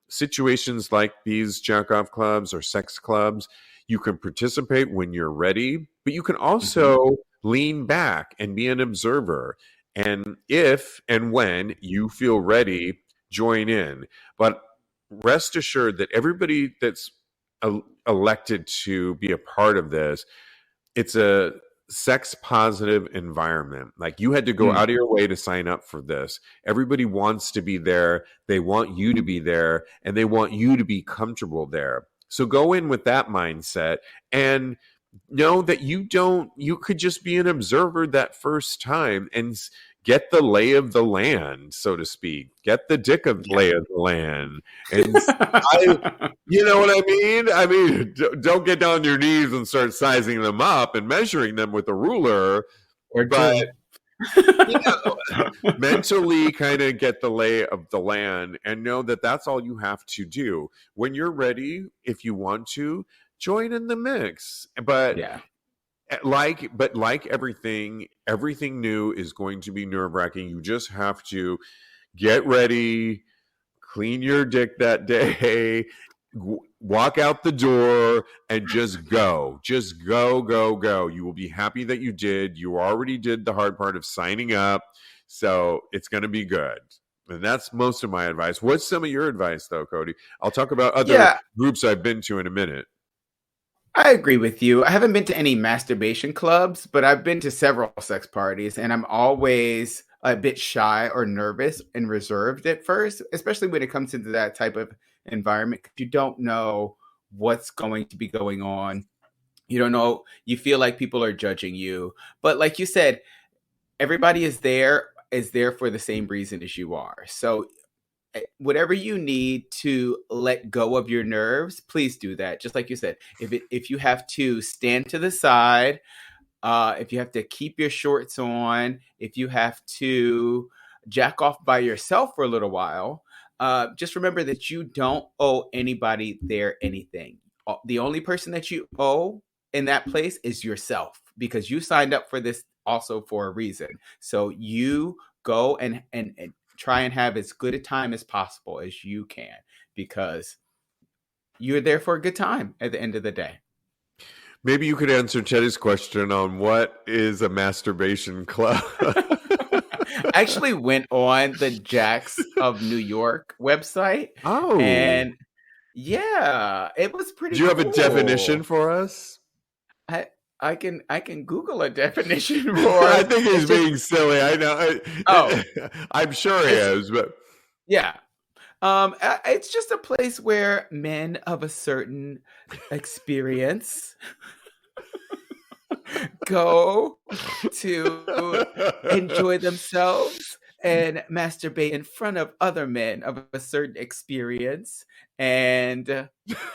situations like these jack-off clubs or sex clubs, you can participate when you're ready, but you can also lean back and be an observer. And if and when you feel ready, join in. But rest assured that everybody that's elected to be a part of this, it's a sex positive environment. Like you had to go out of your way to sign up for this. Everybody wants to be there. They want you to be there, and they want you to be comfortable there. So go in with that mindset and know that you could just be an observer that first time and get the lay of the land, so to speak. Get the lay of the land. And you know what I mean? I mean, don't get down on your knees and start sizing them up and measuring them with a ruler. But mentally kind of get the lay of the land and know that that's all you have to do. When you're ready, if you want to, join in the mix. But like everything new is going to be nerve-wracking. You just have to get ready, clean your dick that day, walk out the door, and just go. Just go, go, go. You will be happy that you did. You already did the hard part of signing up. So it's going to be good. And that's most of my advice. What's some of your advice, though, Kodi? I'll talk about other groups I've been to in a minute. I agree with you. I haven't been to any masturbation clubs, but I've been to several sex parties, and I'm always a bit shy or nervous and reserved at first, especially when it comes into that type of environment. 'Cause you don't know what's going to be going on. You don't know. You feel like people are judging you, but like you said, everybody is there for the same reason as you are. So whatever you need to let go of your nerves, please do that. Just like you said, if you have to stand to the side, if you have to keep your shorts on, if you have to jack off by yourself for a little while, just remember that you don't owe anybody there anything. The only person that you owe in that place is yourself, because you signed up for this also for a reason. So you go and try and have as good a time as possible as you can, because you're there for a good time at the end of the day. Maybe you could answer Teddy's question on what is a masturbation club. I actually went on the Jacks of New York website. Oh. And yeah, it was pretty Do you have cool. a definition for us? I can Google a definition for I think he's being silly. I know. I'm sure he is, but yeah. It's just a place where men of a certain experience go to enjoy themselves and masturbate in front of other men of a certain experience. And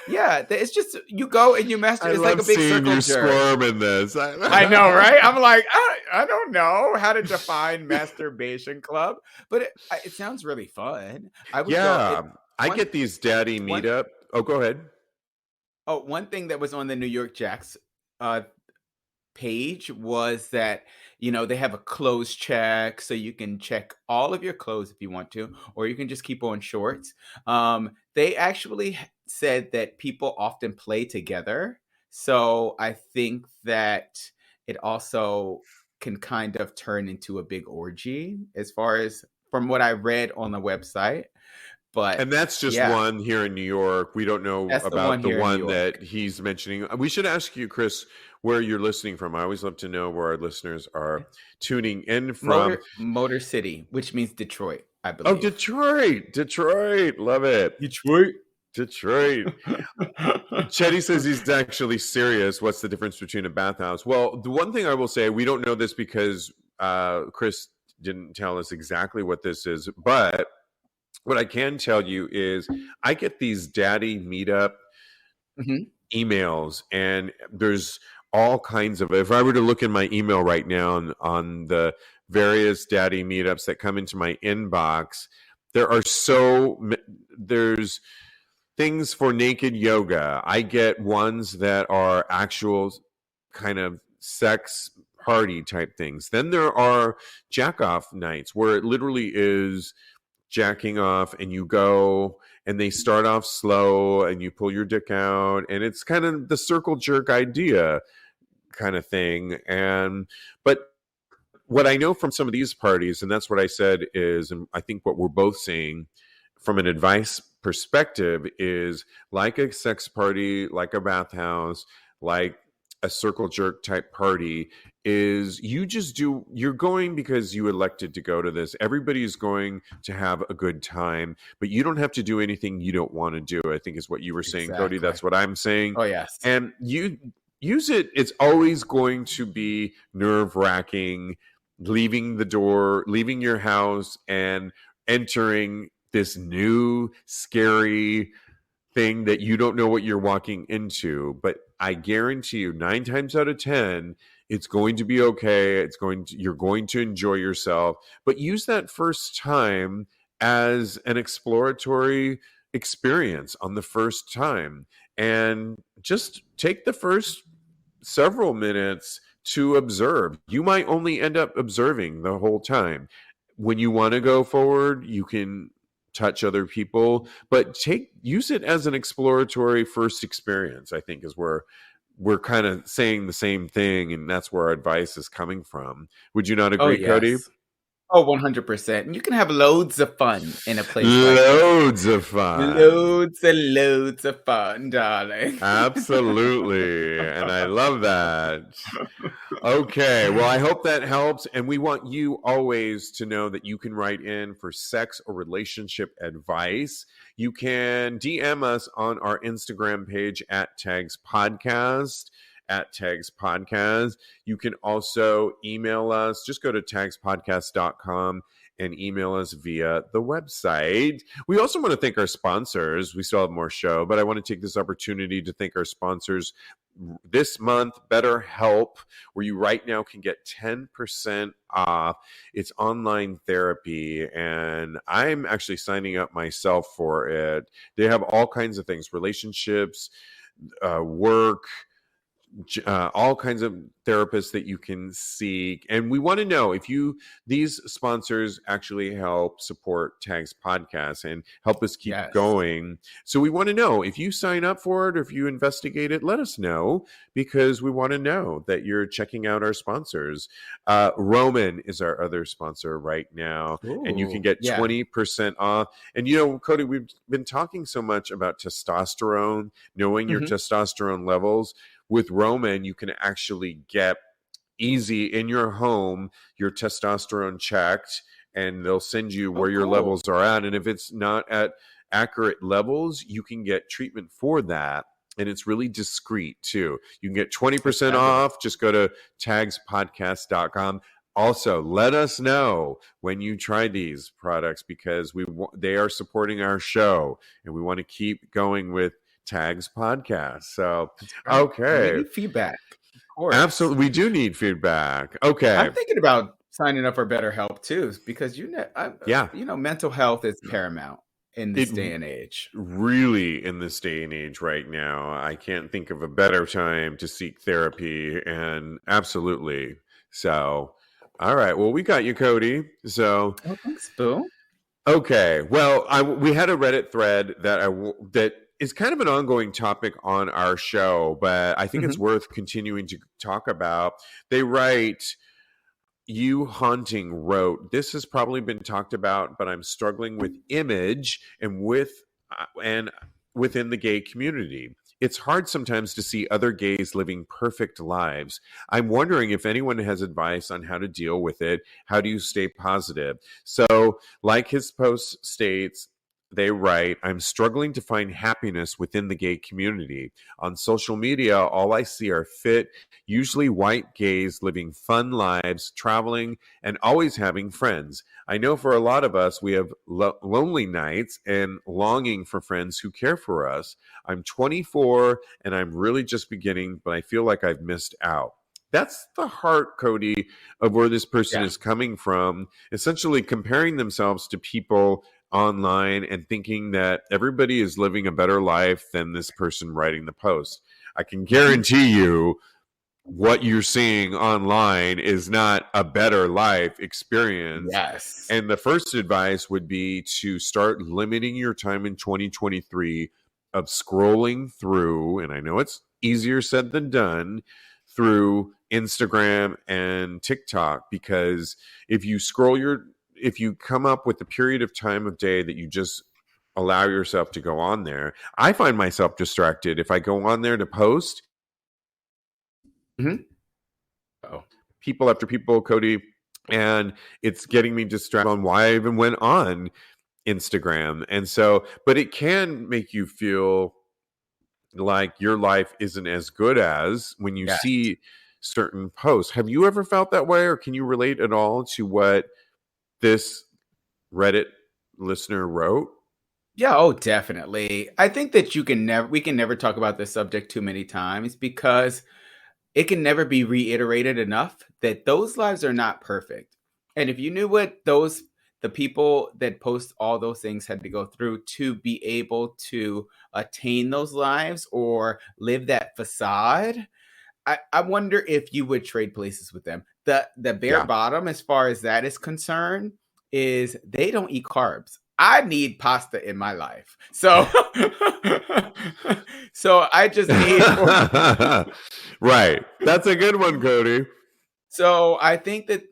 yeah, it's just, you go and you masturbate. It's like a big circle you jerk. squirm in this. I know, right? I'm like, I don't know how to define masturbation club, but it sounds really fun. I would go. I get these daddy meetup. Go ahead. Oh, one thing that was on the New York Jacks page was that, they have a clothes check, so you can check all of your clothes if you want to, or you can just keep on shorts. They actually said that people often play together, so I think that it also can kind of turn into a big orgy, as far as from what I read on the website. And that's just one here in New York. We don't know about the one that he's mentioning. We should ask you, Chris, where you're listening from. I always love to know where our listeners are tuning in from. Motor City, which means Detroit, I believe. Oh, Detroit. Love it. Detroit. Chetty says he's actually serious. What's the difference between a bathhouse? Well, the one thing I will say, we don't know this because Chris didn't tell us exactly what this is, but what I can tell you is I get these daddy meetup emails, and there's all kinds of, if I were to look in my email right now on the various daddy meetups that come into my inbox, there's things for naked yoga. I get ones that are actual kind of sex party type things. Then there are jack off nights where it literally is jacking off, and you go and they start off slow and you pull your dick out, and it's kind of the circle jerk idea kind of thing. But what I know from some of these parties, and that's what I said is, and I think what we're both saying from an advice perspective, is like a sex party, like a bathhouse, like a circle jerk type party, is you're going because you elected to go to this. Everybody's going to have a good time, but you don't have to do anything you don't want to do, I think is what you were saying, Kodi. That's what I'm saying. Oh, yes. And you use it. It's always going to be nerve-wracking, leaving the door, leaving your house, and entering this new scary thing that you don't know what you're walking into. But I guarantee you 9 times out of 10, it's going to be okay. You're going to enjoy yourself, but use that first time as an exploratory experience on the first time, and just take the first several minutes to observe. You might only end up observing the whole time. When you want to go forward, you can touch other people, but use it as an exploratory first experience, I think, is where we're kind of saying the same thing, and that's where our advice is coming from. Would you not agree, Kodi? Oh, 100%. And you can have loads of fun in a place like this. Loads of fun. Loads and loads of fun, darling. Absolutely. And I love that. Okay. Well, I hope that helps. And we want you always to know that you can write in for sex or relationship advice. You can DM us on our Instagram page at TAGSPodcast. At TAGSPodcast. You can also email us. Just go to tagspodcast.com and email us via the website. We also want to thank our sponsors. We still have more show, but I want to take this opportunity to thank our sponsors this month, BetterHelp, where you right now can get 10% off. It's online therapy, and I'm actually signing up myself for it. They have all kinds of things, relationships, work, all kinds of therapists that you can seek. And we want to know if these sponsors actually help support Tags Podcast and help us keep going. So we want to know if you sign up for it or if you investigate it, let us know, because we want to know that you're checking out our sponsors. Roman is our other sponsor right now. Ooh, and you can get 20% off. And Kodi, we've been talking so much about testosterone, knowing your testosterone levels. With Roman, you can actually get easy in your home your testosterone checked, and they'll send you where your levels are at. And if it's not at accurate levels, you can get treatment for that. And it's really discreet too. You can get 20% off. Just go to tagspodcast.com. Also, let us know when you try these products, because they are supporting our show, and we want to keep going with Tags Podcast. So, okay. We need feedback. Of course. Absolutely. We do need feedback. Okay. I'm thinking about signing up for BetterHelp too, because mental health is paramount in this day and age. Really, in this day and age right now, I can't think of a better time to seek therapy. And absolutely. So, all right. Well, we got you, Kodi. So, thanks, Boo. Okay. Well, we had a Reddit thread that is kind of an ongoing topic on our show, but I think it's worth continuing to talk about. They write, You Haunting wrote, this has probably been talked about, but I'm struggling with image and within the gay community. It's hard sometimes to see other gays living perfect lives. I'm wondering if anyone has advice on how to deal with it. How do you stay positive? So, like his post states, they write, I'm struggling to find happiness within the gay community. On social media, all I see are fit, usually white gays living fun lives, traveling, and always having friends. I know for a lot of us, we have lonely nights and longing for friends who care for us. I'm 24 and I'm really just beginning, but I feel like I've missed out. That's the heart, Kodi, of where this person is coming from, essentially comparing themselves to people online and thinking that everybody is living a better life than this person writing the post. I can guarantee you what you're seeing online is not a better life experience. Yes. And the first advice would be to start limiting your time in 2023 of scrolling through, and I know it's easier said than done, through Instagram and TikTok, because if you come up with a period of time of day that you just allow yourself to go on there, I find myself distracted if I go on there to post. People after people, Kodi, and it's getting me distracted on why I even went on Instagram. And so, but it can make you feel like your life isn't as good as when you see certain posts. Have you ever felt that way, or can you relate at all to what this Reddit listener wrote? Yeah, definitely. I think that we can never talk about this subject too many times, because it can never be reiterated enough that those lives are not perfect. And if you knew what the people that post all those things had to go through to be able to attain those lives or live that facade, I wonder if you would trade places with them. The bare bottom, as far as that is concerned, is they don't eat carbs. I need pasta in my life. So I just need Right. That's a good one, Kodi. So I think that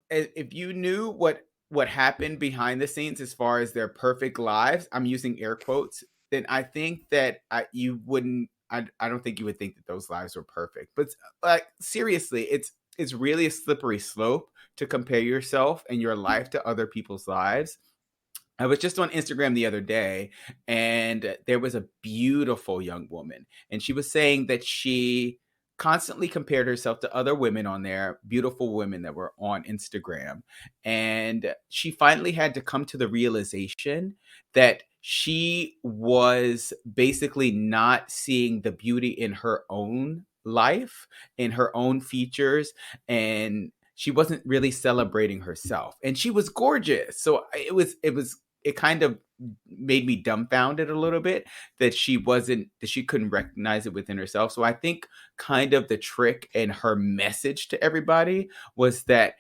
if you knew what what happened behind the scenes as far as their perfect lives, I'm using air quotes, then I think that you wouldn't. I don't think you would think that those lives were perfect. But like seriously, it's really a slippery slope to compare yourself and your life to other people's lives. I was just on Instagram the other day, and there was a beautiful young woman, and she was saying that she constantly compared herself to other women on there, beautiful women that were on Instagram. And she finally had to come to the realization that she was basically not seeing the beauty in her own life, in her own features, and she wasn't really celebrating herself. And she was gorgeous. So it kind of made me dumbfounded a little bit that she couldn't recognize it within herself. So I think kind of the trick and her message to everybody was that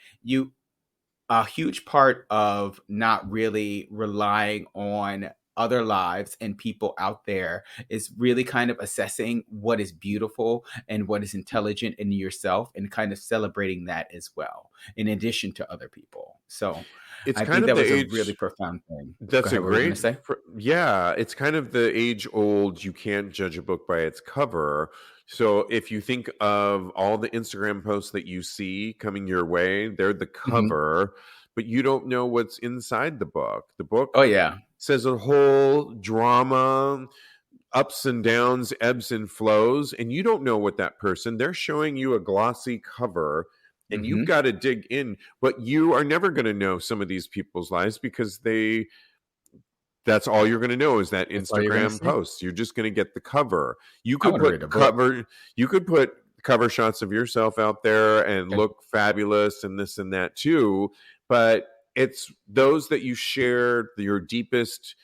a huge part of not really relying on other lives and people out there is really kind of assessing what is beautiful and what is intelligent in yourself and kind of celebrating that as well, in addition to other people. So it's I kind think of that the was age, a really profound thing. that's Go a ahead, what were you great, gonna say? yeah, it's kind of the age old, you can't judge a book by its cover. So if you think of all the Instagram posts that you see coming your way, they're the Mhm. cover, but you don't know what's inside the book. The book Oh yeah. says a whole drama, ups and downs, ebbs and flows, and you don't know what that person, they're showing you a glossy cover, and you've Mhm. got to dig in. But you are never going to know some of these people's lives because that's all you're going to know is that That's all you're gonna Instagram see? post. You're just going to get the cover. You I could wanna read a put book. cover shots of yourself out there and Okay. look fabulous and this and that too, but it's those that you share your deepest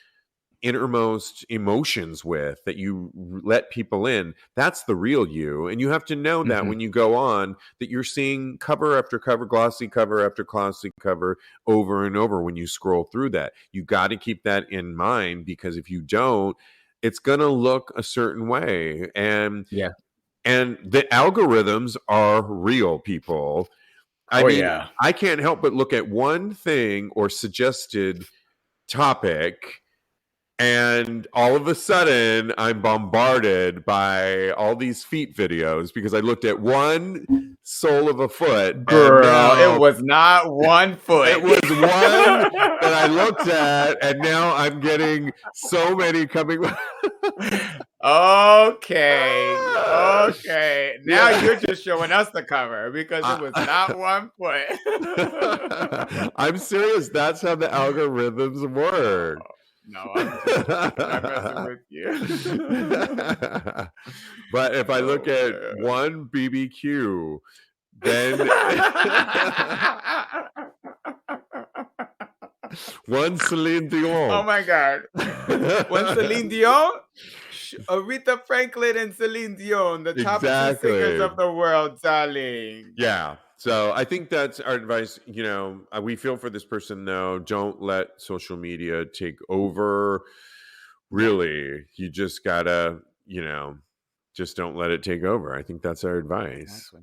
innermost emotions with, that you let people in, that's the real you. And you have to know that Mhm. when you go on, that you're seeing cover after cover, glossy cover after glossy cover over and over. When you scroll through that, you got to keep that in mind, because if you don't, it's going to look a certain way. Yeah. And the algorithms are real, people. I Oh mean, yeah. I can't help but look at one thing or suggested topic, and all of a sudden I'm bombarded by all these feet videos because I looked at one sole of a foot, and Girl, it now was not 1 it foot. was one that I looked at, and now I'm getting so many coming. Okay. Okay. Now Yeah. you're just showing us the cover because it was not 1 foot. I'm serious. That's how the algorithms work. No, I'm just joking. I'm messing with you. But if I look Oh at man. one BBQ, then one Celine Oh Dion. my God. When Celine Dion, Aretha Franklin and Celine Dion, the top 2 singers Exactly. of the world, darling. Yeah. So I think that's our advice. We feel for this person, though. Don't let social media take over. Yeah, Really, you just gotta, just don't let it take over. I think that's our advice. exactly.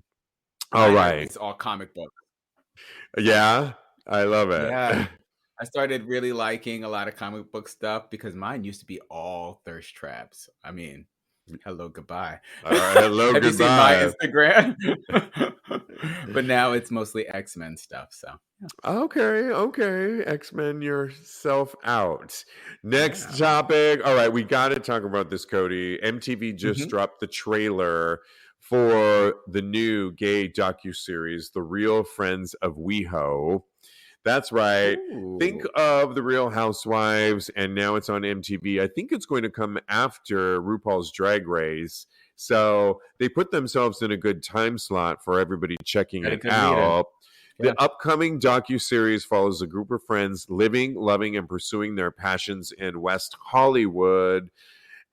All Mine right. is all comic book. Yeah, I love it. Yeah. I started really liking a lot of comic book stuff because mine used to be all thirst traps. I mean, hello, goodbye. All right. Hello, Have you seen my goodbye. Instagram? But now it's mostly X-Men stuff. So Okay. X-Men yourself out. Next yeah. topic. All right, we got to talk about this, Kodi. MTV just Mhm. dropped the trailer for the new gay docuseries, The Real Friends of Weho. That's right. Think Ooh. of the Real Housewives, and now it's on MTV. I think it's going to come after RuPaul's Drag Race. So they put themselves in a good time slot for everybody checking Got a it good lead-in. out. Yeah. The upcoming docuseries follows a group of friends living, loving, and pursuing their passions in West Hollywood.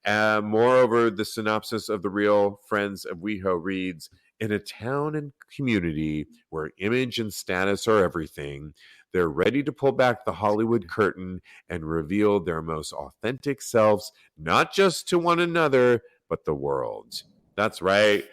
Moreover, the synopsis of The Real Friends of Weho reads, in a town and community where image and status are everything, they're ready to pull back the Hollywood curtain and reveal their most authentic selves, not just to one another, but the world. That's right.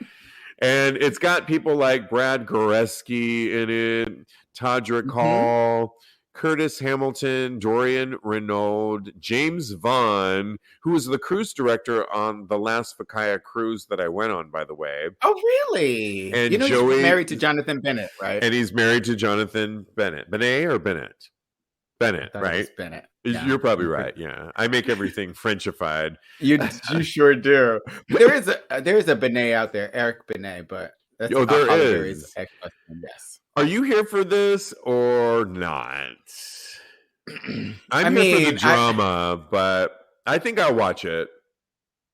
And it's got people like Brad Goreski in it, Todrick Mhm. Hall, Curtis Hamilton, Dorian Renaud, James Vaughn, who was the cruise director on the last Fakaya cruise that I went on, by the way. Oh, really? And you know, Joey, he's married to Jonathan Bennett, right? And he's married to Jonathan Bennett. Benet or Bennett? Bennett, right? Bennett. Yeah, you're probably right. Yeah, I make everything Frenchified. You sure do. There is a Benet out there, Eric Benet, but that's there is. Yes. Are you here for this or not? I'm here for the drama, but I think I'll watch it.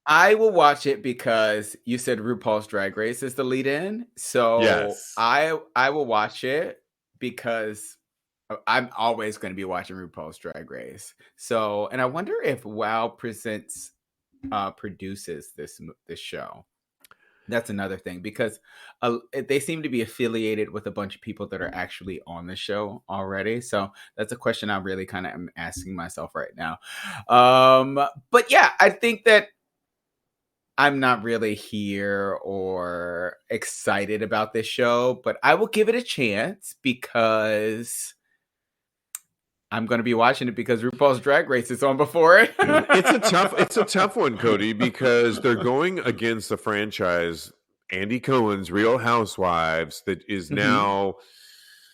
I will watch it because you said RuPaul's Drag Race is the lead-in, so yes. I will watch it because I'm always going to be watching RuPaul's Drag Race. So, and I wonder if WoW produces this show. That's another thing because they seem to be affiliated with a bunch of people that are actually on the show already. So that's a question I really kind of am asking myself right now. But yeah, I think that I'm not really here or excited about this show, but I will give it a chance because I'm going to be watching it because RuPaul's Drag Race is on before it. It's a tough one, Kodi, because they're going against the franchise Andy Cohen's Real Housewives that is now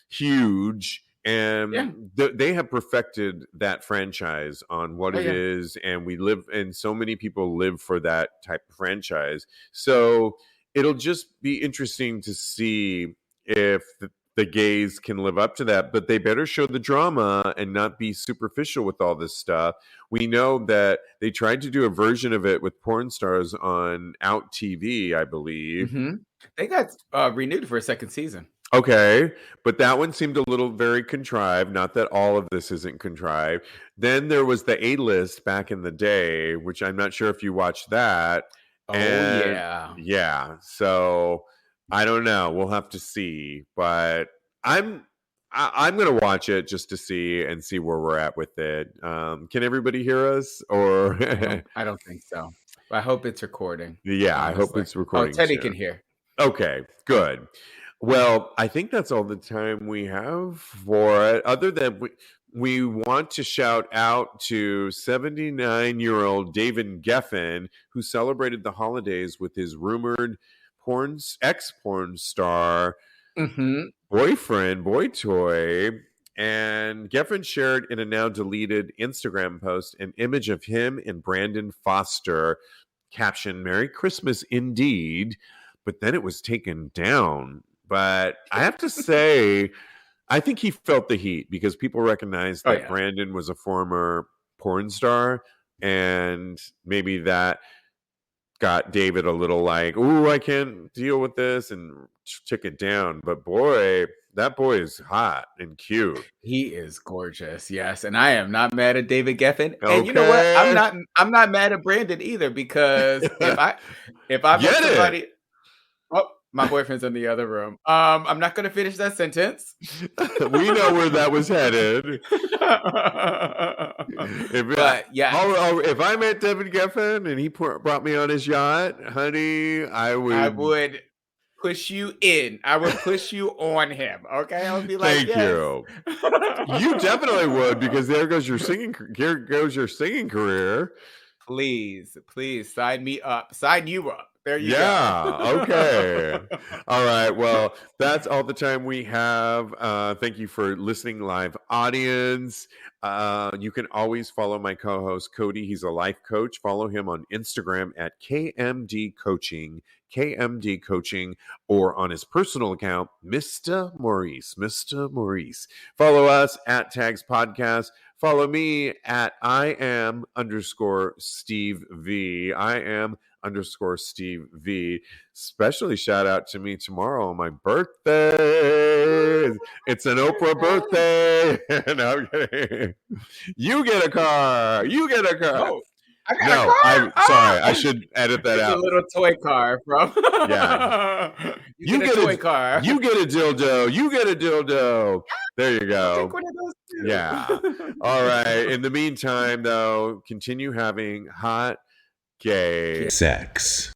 huge, and they have perfected that franchise on what it is, and so many people live for that type of franchise. So it'll just be interesting to see if the gays can live up to that, but they better show the drama and not be superficial with all this stuff. We know that they tried to do a version of it with porn stars on Out TV, I believe. Mm-hmm. They got renewed for a second season. Okay, but that one seemed a little very contrived. Not that all of this isn't contrived. Then there was the A-List back in the day, which I'm not sure if you watched that. Oh, yeah. Yeah, so I don't know. We'll have to see, but I'm going to watch it just to see where we're at with it. Can everybody hear us? Or I don't think so. I hope it's recording. Yeah, honestly. I hope it's recording. Oh, Teddy can hear. Okay, good. Well, I think that's all the time we have for it. Other than we want to shout out to 79-year-old David Geffen, who celebrated the holidays with his rumored ex-porn star boyfriend, boy toy. And Geffen shared in a now deleted Instagram post an image of him and Brandon Foster, captioned "Merry Christmas indeed," but then it was taken down. But I have to say, I think he felt the heat because people recognized that Brandon was a former porn star, and maybe that got David a little like, "Ooh, I can't deal with this," and took it down. But boy, that boy is hot and cute. He is gorgeous, yes, and I am not mad at David Geffen. Okay. And you know what? I'm not mad at Brandon either because if I met somebody. Oh, my boyfriend's in the other room. I'm not going to finish that sentence. We know where that was headed. If I met David Geffen and he brought me on his yacht, honey, I would push you in. I would push you on him. Okay, I would be like, thank you. You definitely would, because there goes your singing career. Please sign me up. Sign you up. There you go. Yeah, okay. All right, well, that's all the time we have. Thank you for listening, live audience. You can always follow my co-host, Kodi. He's a life coach. Follow him on Instagram at KMD Coaching, or on his personal account, Mr. Maurice. Follow us at TAGSPodcast. Follow me at @Steve V. @Steve V. Especially shout out to me tomorrow on my birthday. It's an Oprah birthday. No, I'm kidding. You get a car. Oh, I got a car. I'm sorry. I should edit that out. A little toy car, bro. Yeah. You get a toy car. You get a dildo. There you go. I'll take one of those too. Yeah. All right. In the meantime, though, continue having hot gay sex.